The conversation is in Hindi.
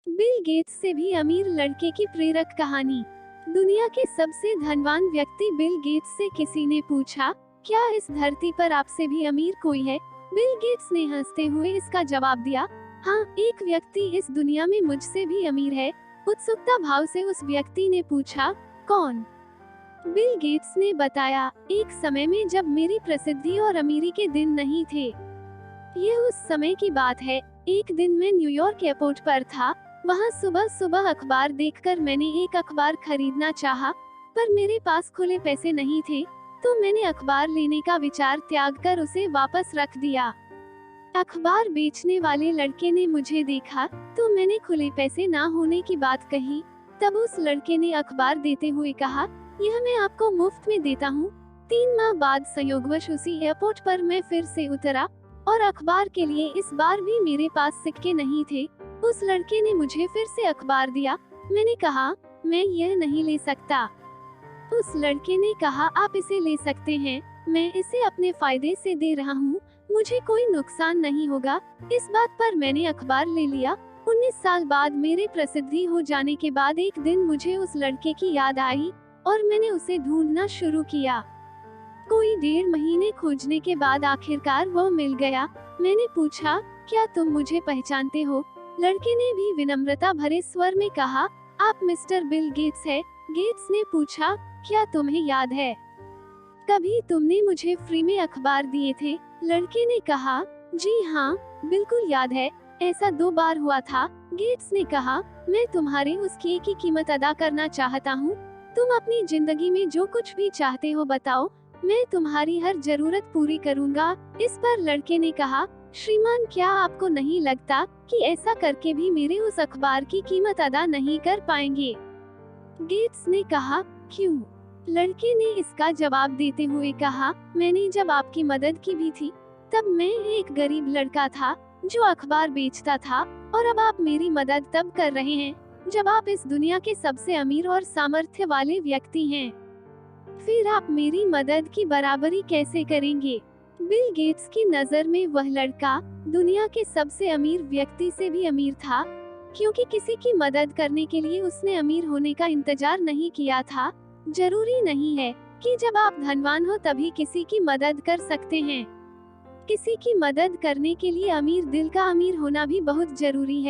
बिल गेट्स से भी अमीर लड़के की प्रेरक कहानी। दुनिया के सबसे धनवान व्यक्ति बिल गेट्स से किसी ने पूछा, क्या इस धरती पर आपसे भी अमीर कोई है? बिल गेट्स ने हंसते हुए इसका जवाब दिया, हाँ, एक व्यक्ति इस दुनिया में मुझसे भी अमीर है। उत्सुकता भाव से उस व्यक्ति ने पूछा, कौन? बिल गेट्स ने बताया, एक समय में जब मेरी प्रसिद्धि और अमीरी के दिन नहीं थे। यह उस समय की बात है। एक दिन मैं न्यूयॉर्क एयरपोर्ट पर था। वहाँ सुबह सुबह अखबार देखकर मैंने एक अखबार खरीदना चाहा, पर मेरे पास खुले पैसे नहीं थे, तो मैंने अखबार लेने का विचार त्याग कर उसे वापस रख दिया। अखबार बेचने वाले लड़के ने मुझे देखा, तो मैंने खुले पैसे ना होने की बात कही। तब उस लड़के ने अखबार देते हुए कहा, यह मैं आपको मुफ्त में देता हूँ। 3 माह बाद संयोगवश उसी एयरपोर्ट पर मैं फिर से उतरा और अखबार के लिए इस बार भी मेरे पास सिक्के नहीं थे। उस लड़के ने मुझे फिर से अखबार दिया। मैंने कहा, मैं यह नहीं ले सकता। उस लड़के ने कहा, आप इसे ले सकते हैं, मैं इसे अपने फायदे से दे रहा हूँ, मुझे कोई नुकसान नहीं होगा। इस बात पर मैंने अखबार ले लिया। 19 साल बाद मेरे प्रसिद्धि हो जाने के बाद एक दिन मुझे उस लड़के की याद आई और मैंने उसे ढूंढना शुरू किया। कोई 1.5 महीने खोजने के बाद आखिरकार वो मिल गया। मैंने पूछा, क्या तुम मुझे पहचानते हो? लड़के ने भी विनम्रता भरे स्वर में कहा, आप मिस्टर बिल गेट्स हैं। गेट्स ने पूछा, क्या तुम्हें याद है, कभी तुमने मुझे फ्री में अखबार दिए थे? लड़के ने कहा, जी हाँ, बिल्कुल याद है, ऐसा 2 बार हुआ था। गेट्स ने कहा, मैं तुम्हारे उस किए की कीमत अदा करना चाहता हूँ। तुम अपनी जिंदगी में जो कुछ भी चाहते हो बताओ, मैं तुम्हारी हर जरूरत पूरी करूँगा। इस पर लड़के ने कहा, श्रीमान, क्या आपको नहीं लगता कि ऐसा करके भी मेरे उस अखबार की कीमत अदा नहीं कर पाएंगे? गेट्स ने कहा, क्यों? लड़के ने इसका जवाब देते हुए कहा, मैंने जब आपकी मदद की भी थी, तब मैं एक गरीब लड़का था जो अखबार बेचता था, और अब आप मेरी मदद तब कर रहे हैं जब आप इस दुनिया के सबसे अमीर और सामर्थ्य वाले व्यक्ति हैं। फिर आप मेरी मदद की बराबरी कैसे करेंगे? बिल गेट्स की नजर में वह लड़का दुनिया के सबसे अमीर व्यक्ति से भी अमीर था, क्योंकि किसी की मदद करने के लिए उसने अमीर होने का इंतजार नहीं किया था। जरूरी नहीं है कि जब आप धनवान हो तभी किसी की मदद कर सकते हैं। किसी की मदद करने के लिए अमीर दिल का अमीर होना भी बहुत जरूरी है।